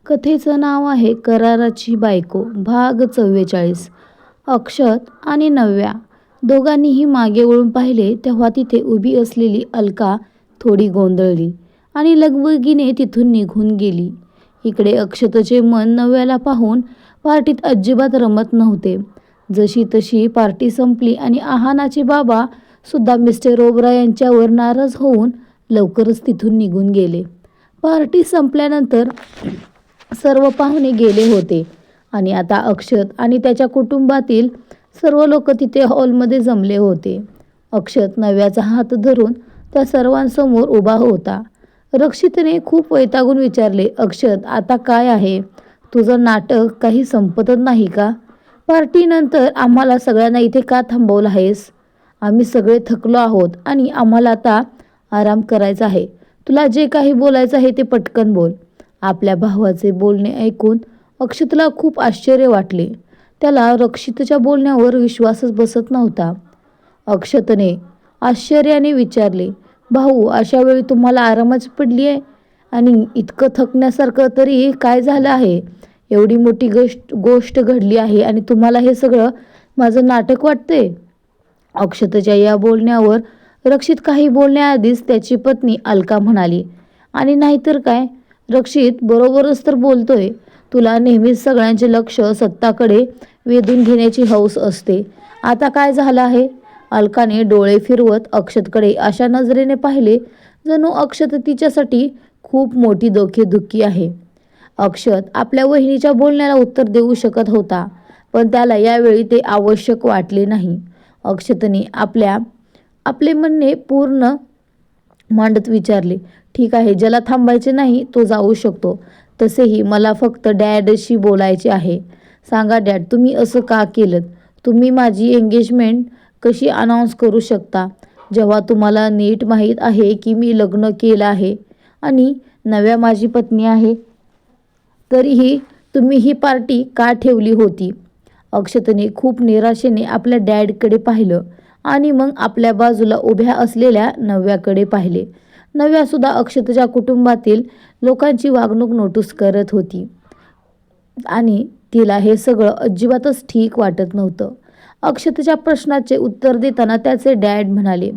कथेचं नाव आहे कराराची बायको, भाग 44. अक्षत आणि नव्या दोघांनीही मागे वळून पाहिले तेव्हा तिथे उभी असलेली अलका थोडी गोंधळली आणि लगबगीने तिथून निघून गेली. इकडे अक्षतचे मन नव्याला पाहून पार्टीत अजिबात रमत नव्हते. जशी तशी पार्टी संपली आणि आहानाचे बाबा सुद्धा मिस्टर ओबरा यांच्यावर नाराज होऊन लवकरच तिथून निघून गेले. पार्टी संपल्यानंतर सर्व पाहुणे गेले होते आणि आता अक्षत आणि त्याच्या कुटुंबातील सर्व लोक तिथे हॉलमध्ये जमले होते. अक्षत नव्याचा हात धरून त्या सर्वांसमोर उभा होता. रक्षितने खूप वैतागून विचारले, अक्षत आता काय आहे? तुझं नाटक काही संपतच नाही का? पार्टीनंतर आम्हाला सगळ्यांना इथे का थांबवलं आहेस? आम्ही सगळे थकलो आहोत आणि आम्हाला आता आराम करायचा आहे. तुला जे काही बोलायचं आहे ते पटकन बोल. आपल्या भावाचे बोलणे ऐकून अक्षतला खूप आश्चर्य वाटले. त्याला रक्षितच्या बोलण्यावर विश्वासच बसत नव्हता. अक्षतने आश्चर्याने विचारले, भाऊ अशा वेळी तुम्हाला आरामच पडली आहे आणि इतकं थकण्यासारखं तरी काय झालं आहे? एवढी मोठी गोष्ट घडली आहे आणि तुम्हाला हे सगळं माझं नाटक वाटते? अक्षतच्या या बोलण्यावर रक्षित काही बोलण्याआधीच त्याची पत्नी अलका म्हणाली, आणि नाहीतर काय, रक्षित बरोबरच तर बोलतोय. तुला नेहमीच सगळ्यांचे लक्ष सत्ताकडे वेधून घेण्याची हौस असते. आता काय झालं आहे? अलकाने डोळे फिरवत अक्षतकडे अशा नजरेने पाहिले जणू अक्षत तिच्यासाठी खूप मोठी डोकेदुखी आहे. अक्षत आपल्या वहिनीच्या बोलण्याला उत्तर देऊ शकत होता, पण त्याला यावेळी ते आवश्यक वाटले नाही. अक्षतने आपले म्हणणे पूर्ण मांडत विचारले, ठीक आहे, ज्याला थांबायचे नाही तो जाऊ शकतो. तसेही मला फक्त डॅडशी बोलायचे आहे. सांगा डॅड, तुम्ही असं का केलं? तुम्ही माझी एंगेजमेंट कशी अनाऊन्स करू शकता जेव्हा तुम्हाला नीट माहीत आहे की मी लग्न केलं आहे आणि नव्या माझी पत्नी आहे? तरीही तुम्ही ही पार्टी का ठेवली होती? अक्षतने खूप निराशेने आपल्या डॅडकडे पाहिलं आणि मग आपल्या बाजूला उभ्या असलेल्या नव्याकडे पाहिले. नव्या सुद्धा अक्षतच्या कुटुंबातील लोकांची वागणूक नोटीस करत होती आणि तिला हे सगळं अजिबातच ठीक वाटत नव्हतं. अक्षतच्या प्रश्नाचे उत्तर देताना त्याचे डॅड म्हणाले,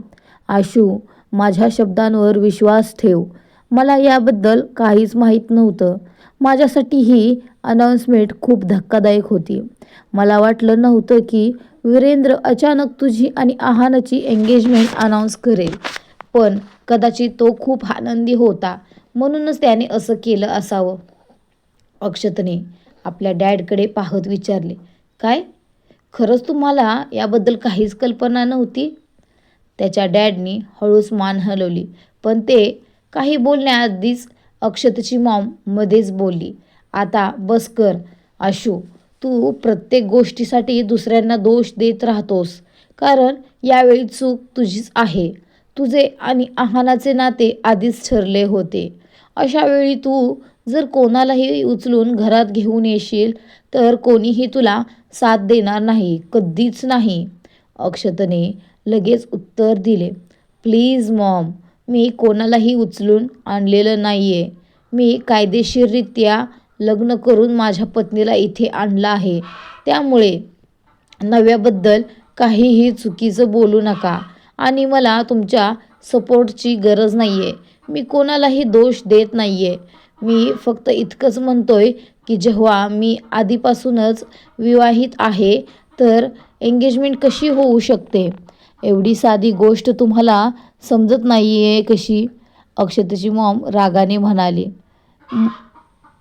आशू, माझ्या शब्दांवर विश्वास ठेव. मला याबद्दल काहीच माहीत नव्हतं. माझ्यासाठी ही अनाउन्समेंट खूप धक्कादायक होती. मला वाटलं नव्हतं की वीरेंद्र अचानक तुझी आणि आहानाची एंगेजमेंट अनाऊन्स करेल, पण कदाचित तो खूप आनंदी होता म्हणूनच त्याने असं केलं असावं. अक्षतने आपल्या डॅडकडे पाहत विचारले, काय? खरंच तुम्हाला याबद्दल काहीच कल्पना नव्हती? त्याच्या डॅडनी हळूच मान हलवली, पण ते काही बोलण्याआधीच अक्षतची मॉम मध्येच बोलली, आता बस कर आशू, तू प्रत्येक गोष्टीसाठी दुसऱ्यांना दोष देत राहतोस, कारण यावेळी चूक तुझीच आहे. तुझे आणि आहानाचे नाते आधीच ठरले होते. अशा वेळी तू जर कोणालाही उचलून घरात घेऊन येशील तर कोणीही तुला साथ देणार नाही, कधीच नाही. अक्षतने लगेच उत्तर दिले, प्लीज मॉम, मी कोणालाही उचलून आणलेलं नाहीये. मी कायदेशीररित्या लग्न करून माझ्या पत्नीला इथे आणलं आहे. त्यामुळे नव्याबद्दल काहीही चुकीचं बोलू नका आणि मला तुमच्या सपोर्टची गरज नाहीये. मी कोणालाही दोष देत नाहीये. मी फक्त इतकंच म्हणतोय की जेव्हा मी आधीपासूनच विवाहित आहे तर एंगेजमेंट कशी होऊ शकते? एवढी साधी गोष्ट तुम्हाला समजत नाहीये कशी? अक्षतची मॉम रागाने म्हणाली,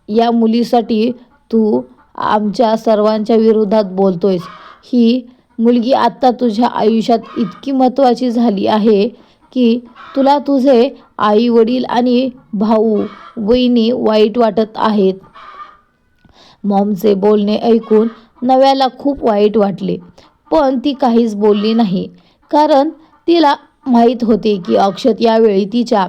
या मुलीसाठी तू आमच्या सर्वांच्या विरोधात बोलतोयस. ही मुलगी आत्ता तुझ्या आयुष्यात इतकी महत्त्वाची झाली आहे की तुला तुझे आई वडील आणि भाऊ बहिणी वाईट वाटत आहेत. मॉमचे बोलणे ऐकून नव्याला खूप वाईट वाटले, पण ती काहीच बोलली नाही, कारण तिला माहीत होते की अक्षत यावेळी तिच्या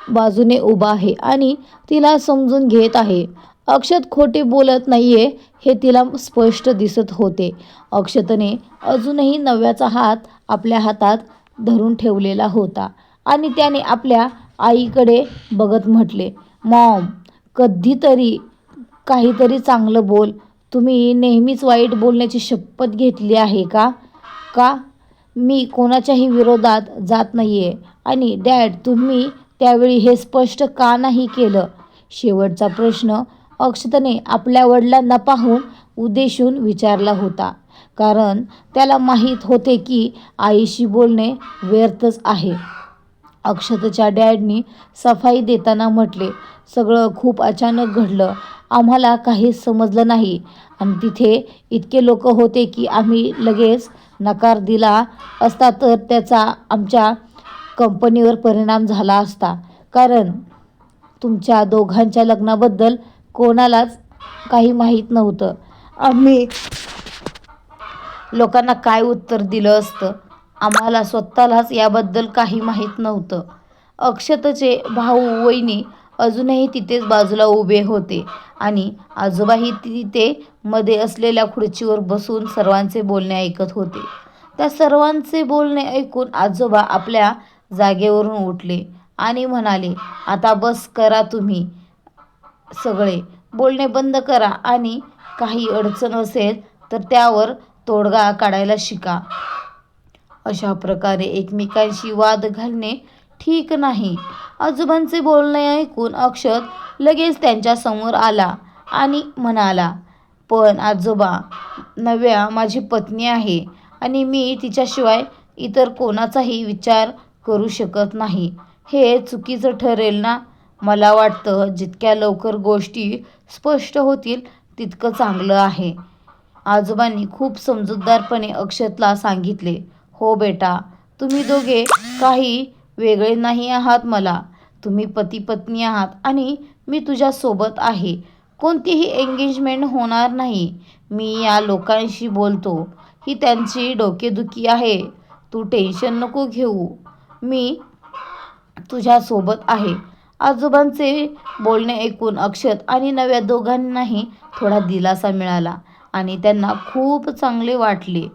बाजूने उभा आहे आणि तिला समजून घेत आहे. अक्षत खोटे बोलत नाहीये हे तिला स्पष्ट दिसत होते. अक्षतने अजूनही नव्याचा हात आपल्या हातात धरून ठेवलेला होता आणि त्याने आपल्या आईकडे बघत म्हटले, मॉम, कधीतरी काहीतरी चांगलं बोल. तुम्ही नेहमीच वाईट बोलण्याची शपथ घेतली आहे का? का? मी कोणाच्याही विरोधात जात नाहीये. आणि डॅड, तुम्ही त्यावेळी हे स्पष्ट का नाही केलं? शेवटचा प्रश्न अक्षताने आपल्या वडिलांना पाहून उद्देशून विचारला होता. कारण त्याला माहीत होते की आईशी बोलणे व्यर्थच आहे. अक्षताच्या डॅडनी सफाई देताना म्हटले, सगळं खूप अचानक घडलं. आम्हाला काहीच समजलं नाही आणि तिथे इतके लोक होते की आम्ही लगेच नकार दिला असता तर त्याचा आमच्या कंपनीवर परिणाम झाला असता. कारण तुमच्या दोघांच्या लग्नाबद्दल कोणालाच काही माहीत नव्हतं. आम्ही लोकांना काय उत्तर दिलं असतं? आम्हाला स्वतःलाच याबद्दल काही माहीत नव्हतं. अक्षतचे भाऊ वहिनी अजूनही तिथेच बाजूला उभे होते आणि आजोबाही तिथे मध्ये असलेल्या खुर्चीवर बसून सर्वांचे बोलणे ऐकत होते. त्या सर्वांचे बोलणे ऐकून आजोबा आपल्या जागेवरून उठले आणि म्हणाले, आता बस करा तुम्ही सगळे. बोलणे बंद करा आणि काही अडचण असेल तर त्यावर तोडगा काढायला शिका. अशा प्रकारे एकमेकांशी वाद घालणे ठीक नाही. आजोबांचे बोलणे ऐकून अक्षत लगेच त्यांच्या समोर आला आणि म्हणाला, पण आजोबा, नव्या माझी पत्नी आहे आणि मी तिच्याशिवाय इतर कोणाचाही विचार करू शकत नाही. हे चुकीचं ठरेल ना? मला वाटतं जितक्या लवकर गोष्टी स्पष्ट होतील तितकं चांगलं आहे. आजोबांनी खूप समजूतदारपणे अक्षतला सांगितले, हो बेटा, तुम्ही दोघे काही वेगळे नाही आहात मला. तुम्ही पती पत्नी आहात आणि मी तुझ्या सोबत आहे. कोणतीही एंगेजमेंट होणार नाही. मी या लोकांशी बोलतो. ही त्यांची डोकेदुखी आहे. तू टेन्शन नको घेऊ. मी तुझ्या सोबत आहे. आजोबांचे बोलणे ऐकून अक्षत आणि नव्या दोघांनाही थोडा दिलासा मिळाला आणि त्यांना खूप चांगले वाटले.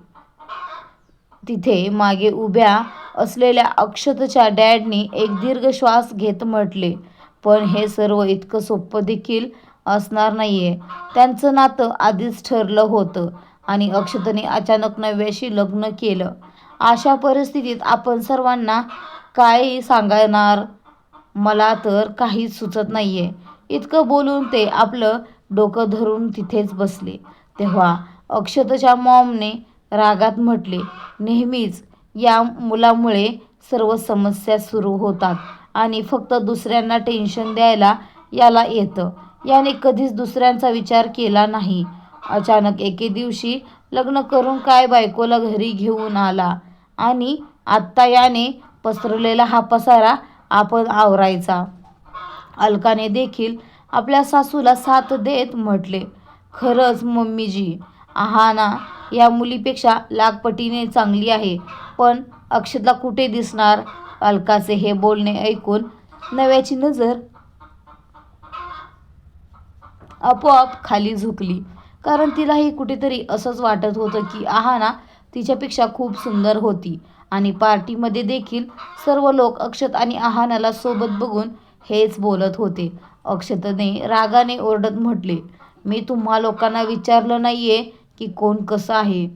तिथे मागे उभ्या असलेल्या अक्षतच्या डॅडनी एक दीर्घ श्वास घेत म्हटले, पण हे सर्व इतकं सोपं देखील असणार नाहीये. त्यांचं नातं आधीच ठरलं होतं आणि अक्षतने अचानक नव्याशी लग्न केलं. अशा परिस्थितीत आपण सर्वांना काय सांगणार? मला तर काहीच सुचत नाहीये. इतकं बोलून ते आपलं डोकं धरून तिथेच बसले. तेव्हा अक्षतच्या मॉमने रागात म्हटले, नेहमीच या मुलामुळे सर्व समस्या सुरू होतात आणि फक्त दुसऱ्यांना टेन्शन द्यायला याला येतं. याने कधीच दुसऱ्यांचा विचार केला नाही. अचानक एके दिवशी लग्न करून काय बायकोला घरी घेऊन आला आणि आत्ता याने पसरवलेला हा पसारा आपण आवरायचा. अलकाने देखील आपल्या सासूला साथ देत म्हटले, खरंच मम्मीजी, आहाना या मुलीपेक्षा लाखपटीने चांगली आहे. पण अक्षतला कुठे दिसणार? अलकाचे हे बोलणे ऐकून नव्याची नजर आपोआप खाली झुकली. कारण तिलाही कुठेतरी असंच वाटत होतं की आहाना तिच्यापेक्षा खूप सुंदर होती. आणि पार्टीमध्ये देखील सर्व लोक अक्षत आणि आहानाला सोबत बघून हेच बोलत होते. अक्षतने रागाने ओरडत म्हटले, मी तुम्हा लोकांना विचारलं नाहीये की कोण कसं आहे.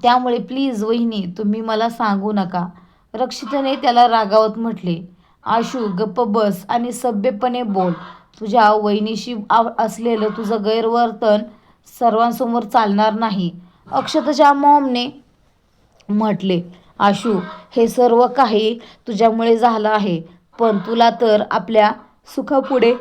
त्यामुळे प्लीज वहिनी, तुम्ही मला सांगू नका. रक्षितने त्याला रागावत म्हटले, आशू गप्प बस आणि सभ्यपणे बोल. तुझ्या वहिनीशी असलेलं तुझं गैरवर्तन सर्वांसमोर चालणार नाही. अक्षतच्या मॉमने म्हटले, आशू, हे सर्व काही तुझ्यामुळे झालं आहे. पण तुला तर आपल्या सुखापुढे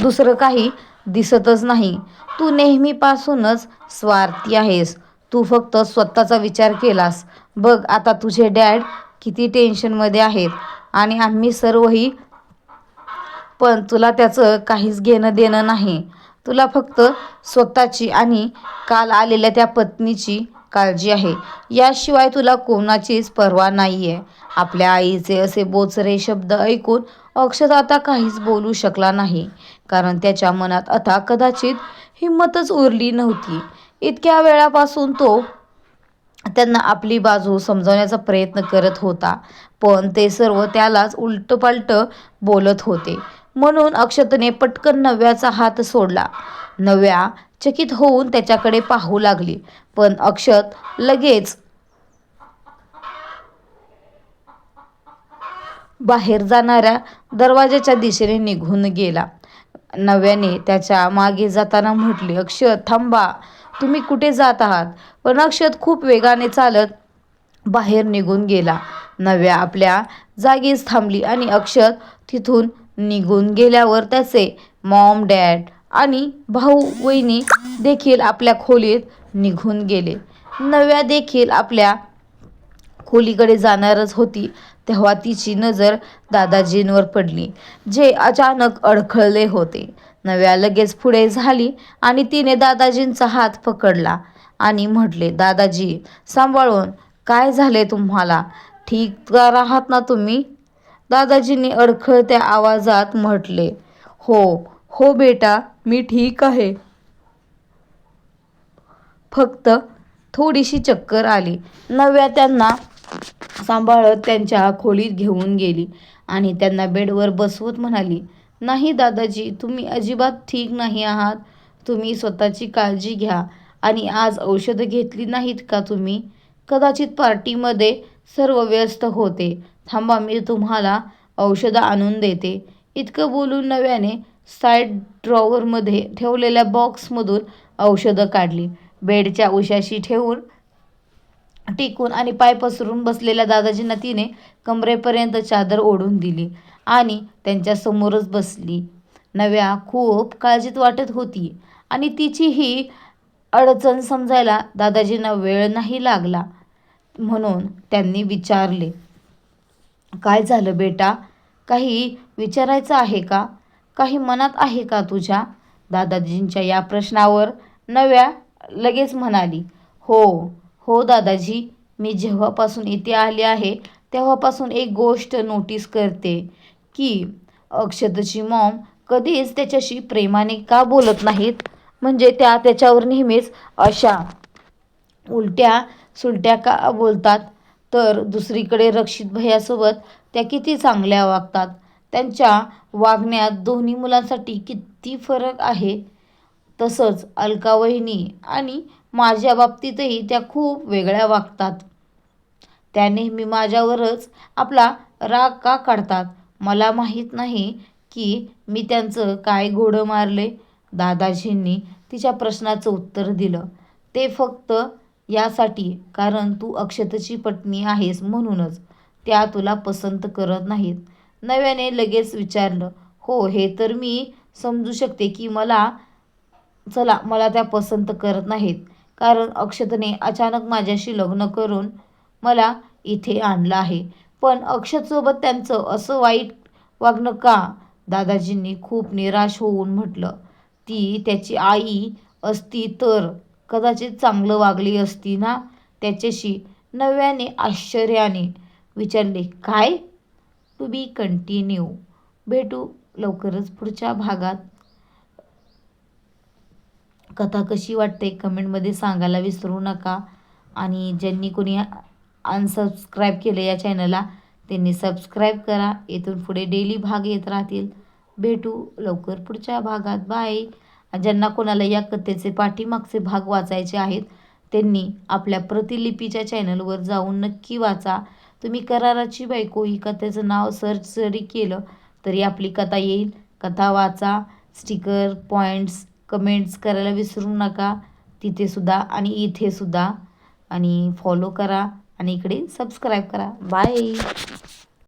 दुसरं काही दिसतच नाही. तू नेहमीपासूनच स्वार्थी आहेस. तू फक्त स्वतःचा विचार केलास. बघ आता तुझे डॅड किती टेन्शनमध्ये आहेत आणि आम्ही सर्वही. पण तुला त्याचं काहीच घेणं देणं नाही. तुला फक्त स्वतःची आणि काल आलेल्या त्या पत्नीची काळजी आहे. याशिवाय तुला कोणाचीच पर्वा नाहीये. आपल्या आईचे असे बोचरे शब्द ऐकून अक्षत आता काहीच बोलू शकला नाही. कारण त्याच्या मनात आता कदाचित हिंमतच उरली नव्हती. इतक्या वेळापासून तो त्यांना आपली बाजू समजावण्याचा प्रयत्न करत होता, पण ते सर्व त्यालाच उलटपालट बोलत होते. म्हणून अक्षतने पटकन नव्याचा हात सोडला. नव्या चकित होऊन त्याच्याकडे पाहू लागली, पण अक्षत लगेच बाहेर जाणाऱ्या दरवाजाच्या दिशेने निघून गेला. नव्याने त्याच्या मागे जाताना म्हटले, अक्षत थांबा, तुम्ही कुठे जात आहात? पण अक्षत खूप वेगाने चालत बाहेर निघून गेला. नव्या आपल्या जागीच थांबली आणि अक्षत तिथून निघून गेल्यावर त्याचे मॉम, डॅड आणि भाऊ वहिनी देखील आपल्या खोलीत निघून गेले. नव्या देखील आपल्या खोलीकडे जाणारच होती, तेव्हा तिची नजर दादाजींवर पडली, जे अचानक अडखळले होते. नव्या लगेच पुढे झाली आणि तिने दादाजींचा हात पकडला आणि म्हटले, दादाजी सांभाळून, काय झाले तुम्हाला? ठीक तर आहात ना तुम्ही? दादाजींनी अडखळत्या आवाजात म्हटले, हो हो बेटा, मी ठीक आहे. फक्त थोडीशी चक्कर आली. नव्या त्यांना सांभाळत त्यांच्या खोलीत घेऊन गेली आणि त्यांना बेडवर बसवत म्हणाली, नाही दादाजी, तुम्ही अजिबात ठीक नाही आहात. तुम्ही स्वतःची काळजी घ्या. आणि आज औषधं घेतली नाहीत का तुम्ही? कदाचित पार्टीमध्ये सर्व व्यस्त होते. थांबा, मी तुम्हाला औषधं आणून देते. इतकं बोलून नव्याने साईड ड्रॉवरमध्ये ठेवलेल्या बॉक्समधून औषधं काढली. बेडच्या उशाशी ठेवून टिकून आणि पाय पसरून बसलेल्या दादाजींना तिने कमरेपर्यंत चादर ओढून दिली आणि त्यांच्यासमोरच बसली. नव्या खूप काळजीत वाटत होती आणि तिची ही अडचण समजायला दादाजींना वेळ नाही लागला. म्हणून त्यांनी विचारले, काय झालं बेटा? काही विचारायचं आहे का? काही मनात आहे का तुझ्या? दादाजींच्या या प्रश्नावर नव्या लगेच म्हणाली, हो हो दादाजी, मी जेव्हापासून इथे आले आहे तेव्हापासून एक गोष्ट नोटीस करते की अक्षतची मॉम कधीच त्याच्याशी प्रेमाने का बोलत नाहीत. म्हणजे त्या त्याच्यावर नेहमीच अशा उलट्या सुलट्या का बोलतात. तर दुसरीकडे रक्षित भैयासोबत त्या किती चांगल्या वागतात. त्यांच्या वागण्यात दोन्ही मुलांसाठी किती फरक आहे. तसंच अलका वहिनी आणि माझ्या बाबतीतही त्या खूप वेगळ्या वागतात. त्या नेहमी माझ्यावरच आपला राग का काढतात? मला माहीत नाही की मी त्यांचं काय घोडं मारले. दादाजींनी तिच्या प्रश्नाचं उत्तर दिलं, ते फक्त यासाठी कारण तू अक्षतची पत्नी आहेस म्हणूनच. त्या तुला पसंत करत नाहीत. नव्याने लगेच विचारलं, हो हे तर मी समजू शकते की मला त्या पसंत करत नाहीत, कारण अक्षतने अचानक माझ्याशी लग्न करून मला इथे आणलं आहे. पण अक्षतसोबत त्यांचं असं वाईट वागणं का? दादाजींनी खूप निराश होऊन म्हटलं, ती त्याची आई असती तर कदाचित चांगलं वागली असती ना त्याच्याशी. नव्याने आश्चर्याने विचारले, काय? To be continued. भेटू लवकरच पुढच्या भागात. कथा कशी वाटते कमेंटमध्ये सांगायला विसरू नका. आणि ज्यांनी कोणी अनसबस्क्राईब केलं या चॅनलला त्यांनी सबस्क्राईब करा. इथून पुढे डेली भाग येत राहतील. भेटू लवकर पुढच्या भागात. बाय. ज्यांना कोणाला या कथेचे पाठीमागचे भाग वाचायचे आहेत त्यांनी आपल्या प्रतिलिपीच्या चॅनलवर जाऊन नक्की वाचा. तुम्ही कराराची बायको ही कथेचं नाव सर्च जरी केलं तरी आपली कथा येईल. कथा वाचा. स्टिकर, पॉईंट्स, कमेंट्स करायला विसरू नका तिथे सुद्धा आणि इथे सुद्धा. आणि फॉलो करा आणि इकडे सबस्क्राईब करा. बाय.